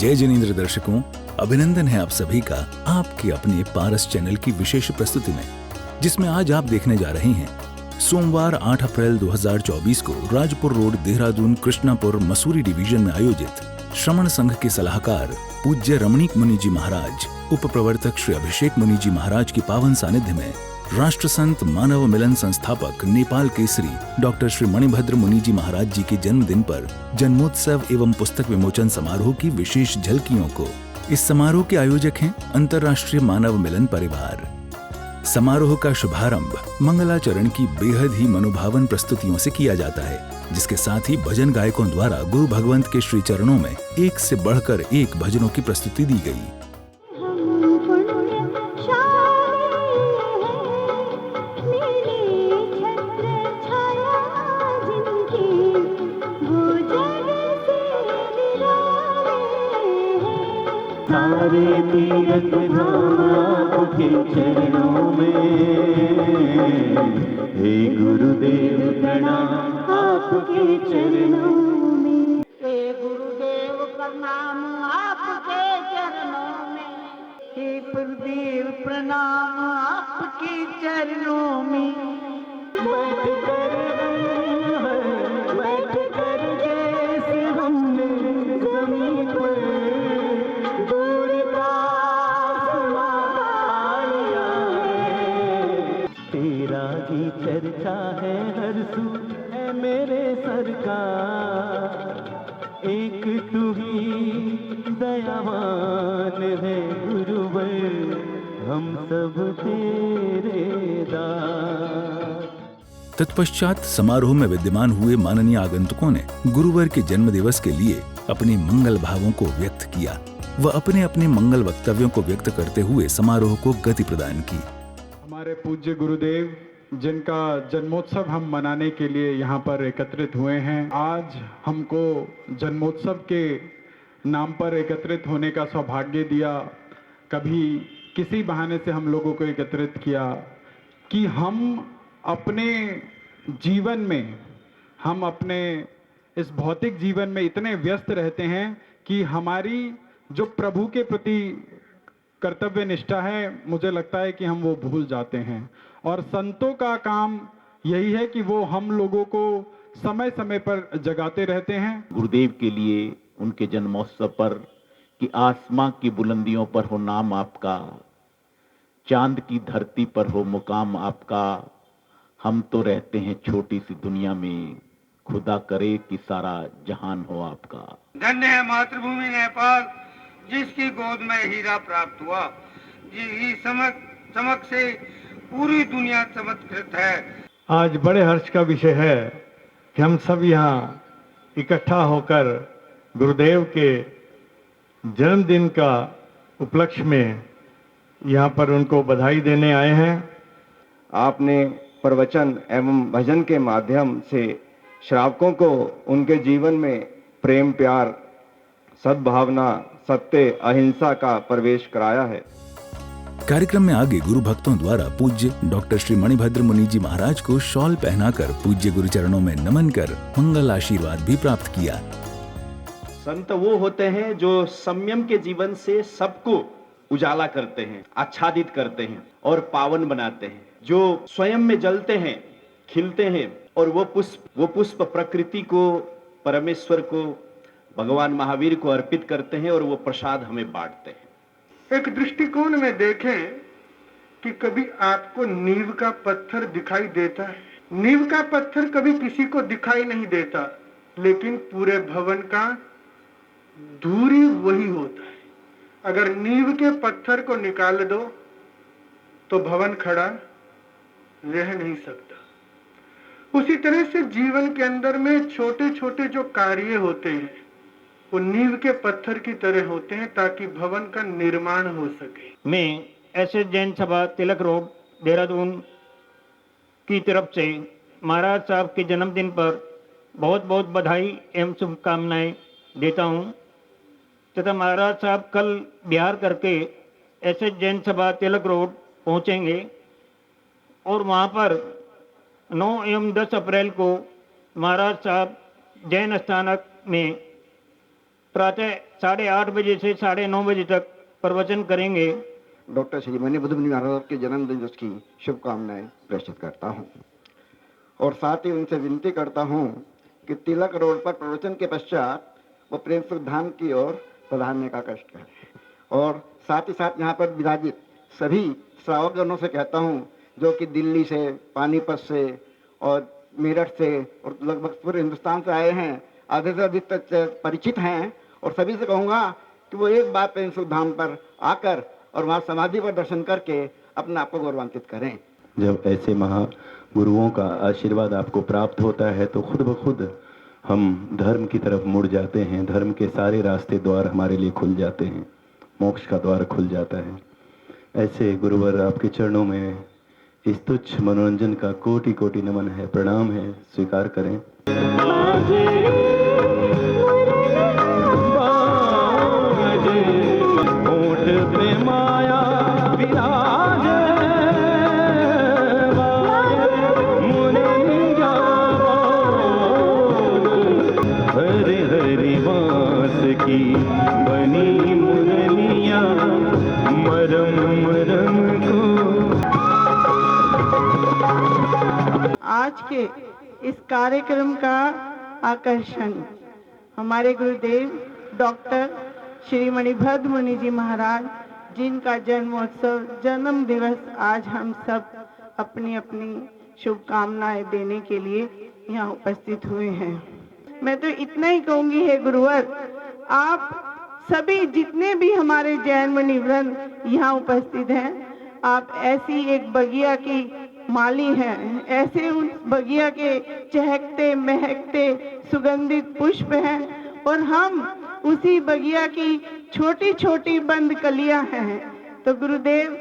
जय जिनेंद्र दर्शकों, अभिनंदन है आप सभी का आपके अपने पारस चैनल की विशेष प्रस्तुति में, जिसमें आज आप देखने जा रहे हैं सोमवार 8 अप्रैल 2024 को राजपुर रोड, देहरादून, कृष्णापुर, मसूरी डिवीजन में आयोजित श्रमण संघ के सलाहकार पूज्य रमणीक मुनि जी महाराज, उप प्रवर्तक श्री अभिषेक मुनि जी महाराज के पावन सानिध्य में राष्ट्र संत मानव मिलन संस्थापक नेपाल केसरी डॉक्टर श्री मणिभद्र मुनि जी महाराज जी के जन्मदिन पर जन्मोत्सव एवं पुस्तक विमोचन समारोह की विशेष झलकियों को। इस समारोह के आयोजक हैं अंतर्राष्ट्रीय मानव मिलन परिवार। समारोह का शुभारंभ मंगलाचरण की बेहद ही मनोभावन प्रस्तुतियों से किया जाता है, जिसके साथ ही भजन गायकों द्वारा गुरु भगवंत के श्री चरणों में एक से बढ़कर एक भजनों की प्रस्तुति दी गई। सारे तीरथ धाम आपके चरणों में, हे गुरुदेव प्रणाम आपके चरणों में, हे गुरुदेव प्रणाम आपके चरणों में, हे गुरुदेव प्रणाम आपके चरणों में। बैठ कर जैसे हमने जमीन पर की चर्चा है हर सू है मेरे सरकार, एक तू ही दयावान है गुरुवर, हम सब तेरे दास। तत्पश्चात समारोह में विद्यमान हुए माननीय आगंतुकों ने गुरुवर के जन्म दिवस के लिए अपने मंगल भावों को व्यक्त किया व अपने अपने मंगल वक्तव्यों को व्यक्त करते हुए समारोह को गति प्रदान की। हमारे पूज्य गुरुदेव जिनका जन्मोत्सव हम मनाने के लिए यहाँ पर एकत्रित हुए हैं, आज हमको जन्मोत्सव के नाम पर एकत्रित होने का सौभाग्य दिया। कभी किसी बहाने से हम लोगों को एकत्रित किया कि हम अपने जीवन में, हम अपने इस भौतिक जीवन में इतने व्यस्त रहते हैं कि हमारी जो प्रभु के प्रति कर्तव्य निष्ठा है, मुझे लगता है कि हम वो भूल जाते हैं। और संतों का काम यही है कि वो हम लोगों को समय समय पर जगाते रहते हैं। गुरुदेव के लिए उनके जन्मोत्सव पर कि आसमां की बुलंदियों पर हो नाम आपका, चांद की धरती पर हो मुकाम आपका, हम तो रहते हैं छोटी सी दुनिया में, खुदा करे कि सारा जहान हो आपका। धन्य है मातृभूमि नेपाल, जिसकी गोद में हीरा प्राप्त हुआ, जिसकी चमक से पूरी दुनिया चमत्कृत है। आज बड़े हर्ष का विषय है कि हम सब यहाँ इकट्ठा होकर गुरुदेव के जन्मदिन का उपलक्ष्य में यहाँ पर उनको बधाई देने आए हैं। आपने प्रवचन एवं भजन के माध्यम से श्रावकों को उनके जीवन में प्रेम, प्यार, सद्भावना, सत्य, अहिंसा का प्रवेश कराया है। कार्यक्रम में आगे गुरु भक्तों द्वारा पूज्य डॉक्टर श्री मणिभद्र मुनि जी महाराज को शॉल पहनाकर पूज्य गुरु चरणों में नमन कर मंगल आशीर्वाद भी प्राप्त किया। संत वो होते हैं जो संयम के जीवन से सबको उजाला करते हैं, आच्छादित करते हैं और पावन बनाते हैं, जो स्वयं में जलते हैं, खिलते हैं और वो पुष्प प्रकृति को, परमेश्वर को, भगवान महावीर को अर्पित करते हैं और वो प्रसाद हमें बांटते हैं। एक दृष्टिकोण में देखें कि कभी आपको नींव का पत्थर दिखाई देता है? नींव का पत्थर कभी किसी को दिखाई नहीं देता, लेकिन पूरे भवन का धूरी वही होता है। अगर नींव के पत्थर को निकाल दो तो भवन खड़ा रह नहीं सकता। उसी तरह से जीवन के अंदर में छोटे छोटे जो कार्य होते हैं वो नींव के पत्थर की तरह होते हैं, ताकि भवन का निर्माण हो सके। मैं एसएस जैन सभा तिलक रोड, देहरादून की तरफ से महाराज साहब के जन्मदिन पर बहुत बहुत बधाई एवं शुभकामनाएं देता हूं तथा महाराज साहब कल बिहार करके एसएस जैन सभा तिलक रोड पहुंचेंगे और वहां पर 9 एवं 10 अप्रैल को महाराज साहब जैन स्थानक में प्रातः 8:30 बजे से 9:30 बजे तक प्रवचन करेंगे। डॉक्टर श्री मणिभद्र मुनि महाराज के जन्मदिन की शुभकामनाएं प्रेषित करता हूं और साथ ही उनसे विनती करता हूं कि तिलक रोड पर प्रवचन के पश्चात वो प्रेम सुख धाम की ओर पधारने का कष्ट करें। और साथ ही साथ यहाँ पर विराजित सभी श्रावकजनों से कहता हूँ जो कि दिल्ली से, पानीपत से और मेरठ से और लगभग पूरे हिंदुस्तान से आए हैं, आधे से अधिक तक परिचित हैं, और सभी से कहूँगा कि वो एक बार प्रेम सुख धाम पर आकर और वहाँ समाधि पर दर्शन करके अपने आप को गौरवान्वित करें। जब ऐसे महागुरुओं का आशीर्वाद आपको प्राप्त होता है तो खुद ब खुद हम धर्म की तरफ मुड़ जाते हैं, धर्म के सारे रास्ते द्वार हमारे लिए खुल जाते हैं, मोक्ष का द्वार खुल जाता है। ऐसे गुरुवर आपके चरणों में इस तुच्छ मनोरंजन का कोटि कोटि नमन है, प्रणाम है, स्वीकार करें। आज के इस कार्यक्रम का आकर्षण हमारे गुरुदेव डॉक्टर श्री मणिभद्र मुनि जी महाराज, जिनका जन्मोत्सव, जन्म दिवस आज हम सब अपनी अपनी शुभकामनाएं देने के लिए यहाँ उपस्थित हुए हैं। मैं तो इतना ही कहूंगी, है गुरुवर, आप सभी जितने भी हमारे जैन मुनिवृंद यहाँ उपस्थित हैं, आप ऐसी एक बगिया की माली हैं, ऐसे उस बगिया के चहकते महकते सुगंधित पुष्प हैं और हम उसी बगिया की छोटी छोटी बंद कलियां हैं। तो गुरुदेव,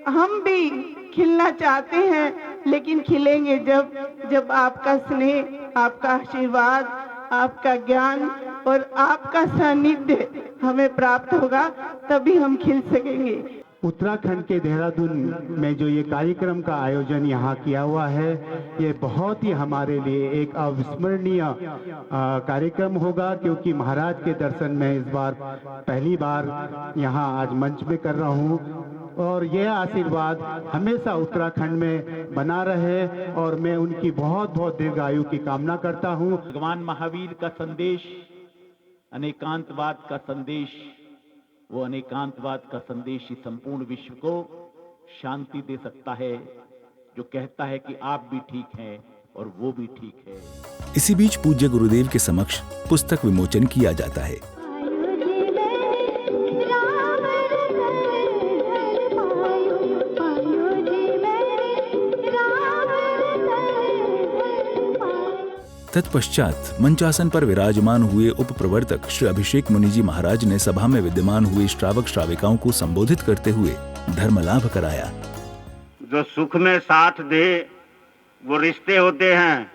हम भी खिलना चाहते हैं, लेकिन खिलेंगे जब आपका स्नेह, आपका आशीर्वाद, आपका ज्ञान और आपका सानिध्य हमें प्राप्त होगा, तभी हम खिल सकेंगे। उत्तराखंड के देहरादून में जो ये कार्यक्रम का आयोजन यहाँ किया हुआ है, ये बहुत ही हमारे लिए एक अविस्मरणीय कार्यक्रम होगा, क्योंकि महाराज के दर्शन में इस बार पहली बार यहाँ आज मंच में कर रहा हूँ और यह आशीर्वाद हमेशा उत्तराखंड में बना रहे और मैं उनकी बहुत बहुत दीर्घायु की कामना करता हूँ। भगवान महावीर का संदेश अनेकांतवाद का संदेश, वो अनेकांतवाद का संदेश ही संपूर्ण विश्व को शांति दे सकता है, जो कहता है कि आप भी ठीक हैं और वो भी ठीक है। इसी बीच पूज्य गुरुदेव के समक्ष पुस्तक विमोचन किया जाता है। तत्पश्चात मंचासन पर विराजमान हुए उप प्रवर्तक श्री अभिषेक मुनि जी महाराज ने सभा में विद्यमान हुए श्रावक श्राविकाओं को संबोधित करते हुए धर्म लाभ कराया। जो सुख में साथ दे वो रिश्ते होते हैं,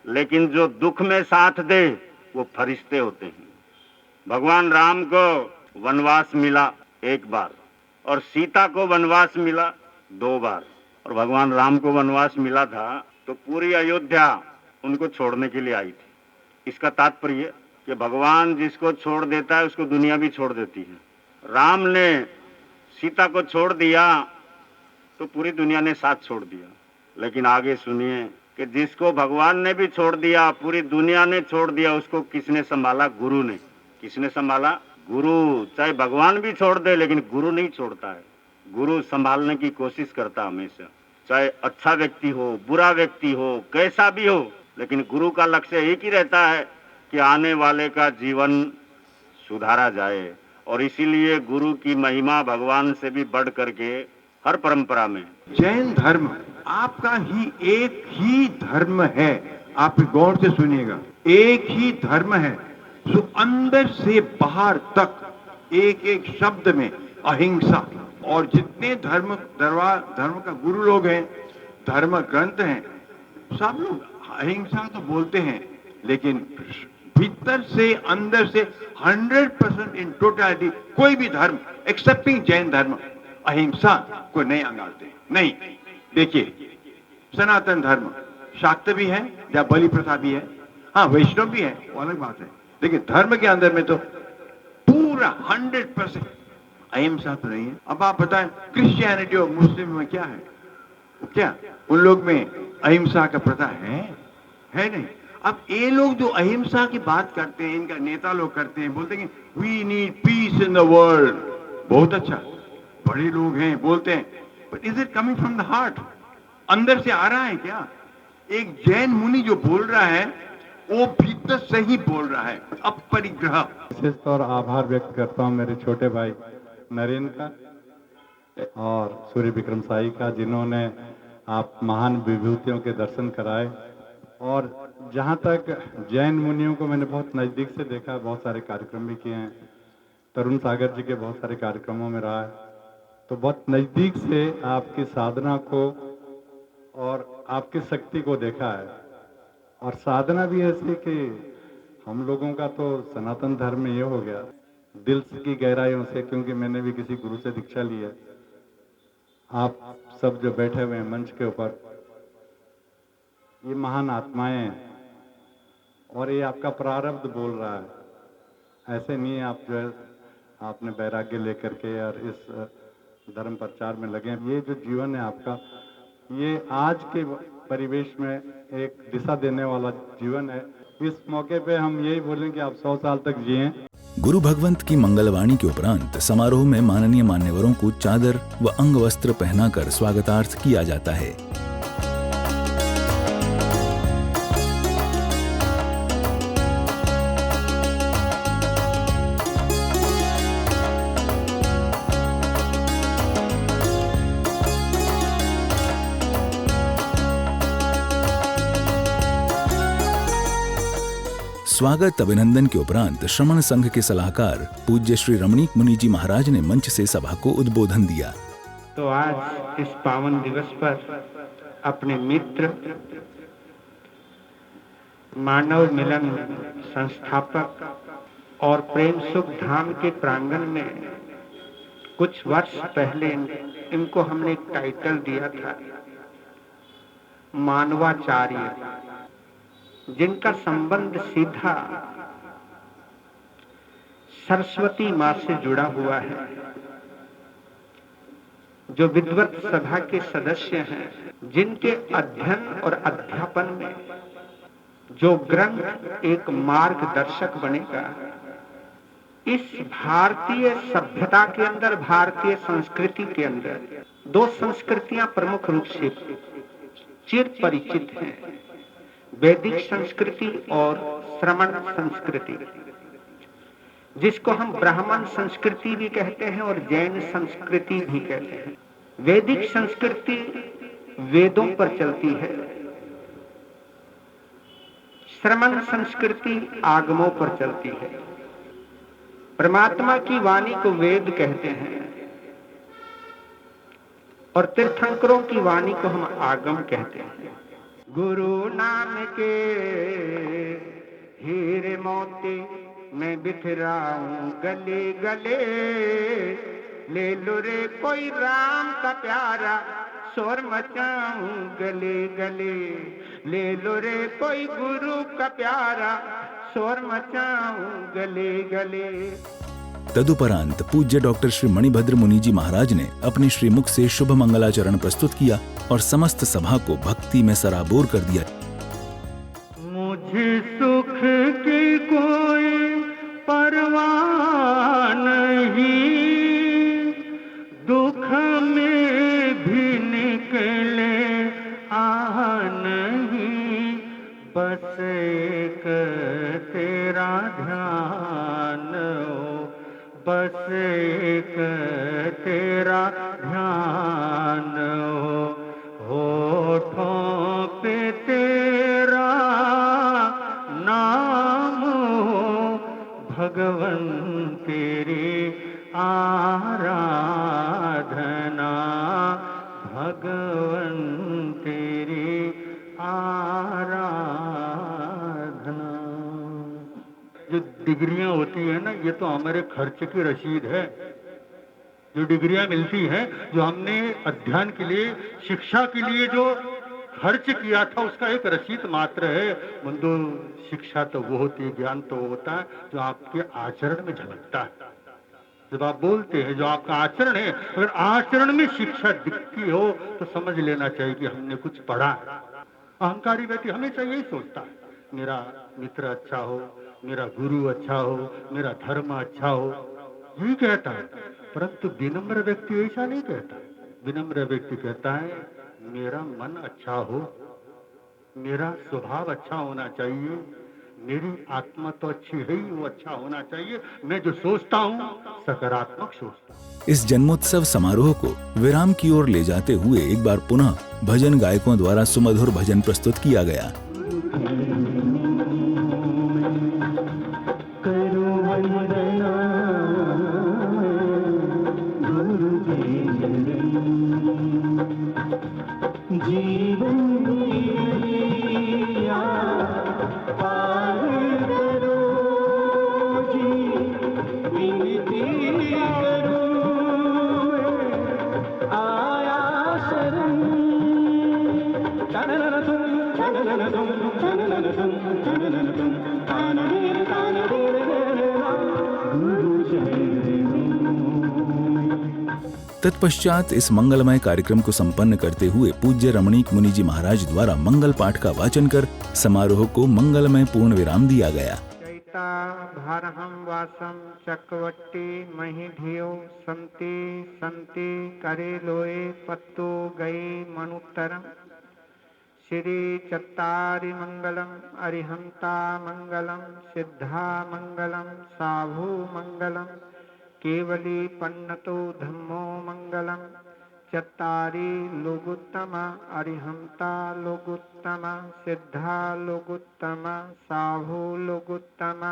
लेकिन जो दुख में साथ दे वो फरिश्ते होते हैं। भगवान राम को वनवास मिला एक बार और सीता को वनवास मिला 2 बार, और भगवान राम को वनवास मिला था तो पूरी अयोध्या उनको छोड़ने के लिए आई थी। इसका तात्पर्य कि भगवान जिसको छोड़ देता है उसको दुनिया भी छोड़ देती है। राम ने सीता को छोड़ दिया तो पूरी दुनिया ने साथ छोड़ दिया, लेकिन आगे सुनिए कि जिसको भगवान ने भी छोड़ दिया, पूरी दुनिया ने छोड़ दिया, उसको किसने संभाला? गुरु ने। किसने संभाला? गुरु। चाहे भगवान भी छोड़ दे लेकिन गुरु नहीं छोड़ता है, गुरु संभालने की कोशिश करता हमेशा। चाहे अच्छा व्यक्ति हो, बुरा व्यक्ति हो, कैसा भी हो, लेकिन गुरु का लक्ष्य एक ही रहता है कि आने वाले का जीवन सुधारा जाए। और इसीलिए गुरु की महिमा भगवान से भी बढ़ करके हर परंपरा में। जैन धर्म आपका ही एक ही धर्म है, आप गौर से सुनिएगा, एक ही धर्म है। सो अंदर से बाहर तक एक एक शब्द में अहिंसा। और जितने धर्म का गुरु लोग हैं, धर्म ग्रंथ हैं, सब लोग अहिंसा तो बोलते हैं, लेकिन भीतर से अंदर से 100% इन टोटलिटी कोई भी धर्म एक्सेप्टिंग जैन धर्म अहिंसा को नहीं अंगालते। नहीं, देखिए सनातन धर्म शाक्त भी है या बलि प्रथा भी है, हाँ वैष्णव भी है, वो अलग बात है, लेकिन धर्म के अंदर में तो पूरा 100% अहिंसा तो नहीं है। अब आप बताएं क्रिश्चियनिटी और मुस्लिम में क्या है? क्या उन लोग में अहिंसा का प्रथा है नहीं। अब ये लोग जो अहिंसा की बात करते हैं, इनका नेता लोग करते हैं, बोलते हैं we need peace in the world. बहुत अच्छा, बड़े लोग हैं बोलते हैं, but is it coming from the heart? अंदर से आ रहा है क्या? एक जैन मुनि जो बोल रहा है वो भीतर से ही बोल रहा है, अपरिग्रह। विशेष तौर आभार व्यक्त करता हूँ मेरे छोटे भाई नरेंद्र का और सूर्य विक्रम साई का, जिन्होंने आप महान विभूतियों के दर्शन कराए। और जहाँ तक जैन मुनियों को मैंने बहुत नज़दीक से देखा, बहुत सारे कार्यक्रम भी किए हैं, तरुण सागर जी के बहुत सारे कार्यक्रमों में रहा है, तो बहुत नज़दीक से आपकी साधना को और आपकी शक्ति को देखा है। और साधना भी ऐसी कि हम लोगों का तो सनातन धर्म में ये हो गया दिल की गहराइयों से, क्योंकि मैंने भी किसी गुरु से दीक्षा ली है। आप सब जो बैठे हुए हैं मंच के ऊपर, ये महान आत्माएं हैं और ये आपका प्रारब्ध बोल रहा है। ऐसे नहीं है आप जो है आपने वैराग्य लेकर के और इस धर्म प्रचार में लगे। ये जो जीवन है आपका, ये आज के परिवेश में एक दिशा देने वाला जीवन है। इस मौके पे हम यही बोलें कि आप 100 साल तक जिएं। गुरु भगवंत की मंगलवाणी के उपरांत समारोह में माननीय मान्यवरों को चादर व अंग वस्त्र पहनाकर स्वागतार्थ किया जाता है। स्वागत अभिनंदन के उपरांत श्रमण संघ के सलाहकार पूज्य श्री रमणीक मुनि जी महाराज ने मंच से सभा को उद्बोधन दिया। तो आज इस पावन दिवस पर अपने मित्र, मानव मिलन संस्थापक और प्रेम सुख धाम के प्रांगण में कुछ वर्ष पहले इनको हमने एक टाइटल दिया था, मानवाचार्य, जिनका संबंध सीधा सरस्वती माँ से जुड़ा हुआ है। जो विद्वत सभा के सदस्य हैं, जिनके अध्ययन और अध्यापन में जो ग्रंथ एक मार्गदर्शक बनेगा, इस भारतीय सभ्यता के अंदर, भारतीय संस्कृति के अंदर दो संस्कृतियां प्रमुख रूप से चिर परिचित हैं, वैदिक संस्कृति और श्रमण संस्कृति, जिसको हम ब्राह्मण संस्कृति भी कहते हैं और जैन संस्कृति भी कहते हैं। वैदिक संस्कृति वेदों पर चलती है, श्रमण संस्कृति आगमों पर चलती है। परमात्मा की वाणी को वेद कहते हैं और तीर्थंकरों की वाणी को हम आगम कहते हैं। गुरु नाम के हीरे मोती मैं बिखराऊं गले गले, ले लो रे कोई राम का प्यारा शोर मचाऊं गले गले, ले लो रे कोई गुरु का प्यारा शोर मचाऊं गले गले। तदुपरांत पूज्य डॉक्टर श्री मणिभद्र मुनि जी महाराज ने अपने श्रीमुख से शुभ मंगलाचरण प्रस्तुत किया और समस्त सभा को भक्ति में सराबोर कर दिया। मुझे सुख की कोई परवाह नहीं, दुख में भी निकले आह नहीं, बस एक तेरा ध्यान हो, बस एक तेरा ध्यान हो, होठों पे तेरा नाम हो, भगवन तेरी आराधना, भगवन तेरी आराधना। जो डिग्रियां होती है ना, ये तो हमारे खर्च की रसीद है। जो डिग्रियां मिलती हैं, जो हमने अध्ययन के लिए, शिक्षा के लिए जो खर्च किया था, उसका एक रसीद मात्र है। बंधु, शिक्षा तो वो होती है, ज्ञान तो वो होता है जो आपके आचरण में झलकता है। जब आप बोलते हैं, जो आपका आचरण है, अगर आचरण में शिक्षा दिखती हो तो समझ लेना चाहिए कि हमने कुछ पढ़ा है। अहंकारी व्यक्ति हमेशा यही सोचता है, मेरा मित्र अच्छा हो, मेरा गुरु अच्छा हो, मेरा धर्म अच्छा हो, यही कहता है। परंतु विनम्र व्यक्ति ऐसा नहीं कहता। विनम्र व्यक्ति कहता है, मेरा मन अच्छा हो, मेरा स्वभाव अच्छा होना चाहिए, मेरी आत्मा तो अच्छी है ही, वो अच्छा होना चाहिए, मैं जो सोचता हूँ सकारात्मक सोचता हूँ। इस जन्मोत्सव समारोह को विराम की ओर ले जाते हुए एक बार पुनः भजन गायकों द्वारा सुमधुर भजन प्रस्तुत किया गया। तत्पश्चात इस मंगलमय कार्यक्रम को संपन्न करते हुए पूज्य रमणीक मुनि जी महाराज द्वारा मंगल पाठ का वाचन कर समारोह को मंगलमय पूर्ण विराम दिया गया। चैता भारहम वासम चक्रवर्ती मही धियो संति संति करे लोए पत्तो गए मनुत्तरम श्री चत्तारि मंगलम अरिहंता मंगलम सिद्धा मंगलम साभु मंगलम केवली पन्नतो धम्मो मंगलम चत्तारि लोगुत्तम अरिहंता लोगुत्तम सिद्धा लोगुत्तम साभु लोगुत्तम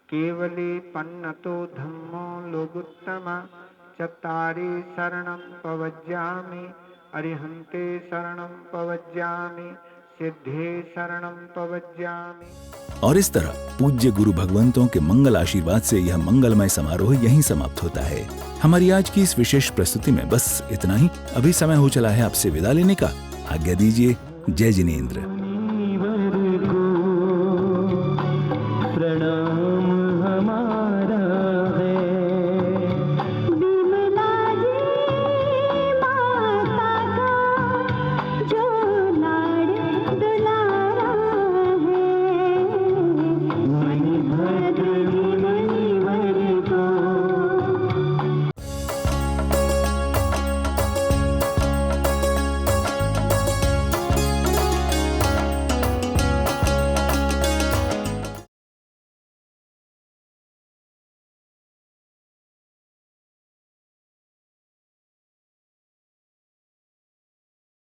केवली पन्नतो धम्मो लोगुत्तम चत्तारि शरणं पवज्जामि अरिहंते शरणं पवज्जामि सिद्धे शरणं पवज्जामि। और इस तरह पूज्य गुरु भगवंतों के मंगल आशीर्वाद से यह मंगलमय समारोह यहीं समाप्त होता है। हमारी आज की इस विशेष प्रस्तुति में बस इतना ही। अभी समय हो चला है आपसे विदा लेने का। आज्ञा दीजिए। जय जिनेंद्र।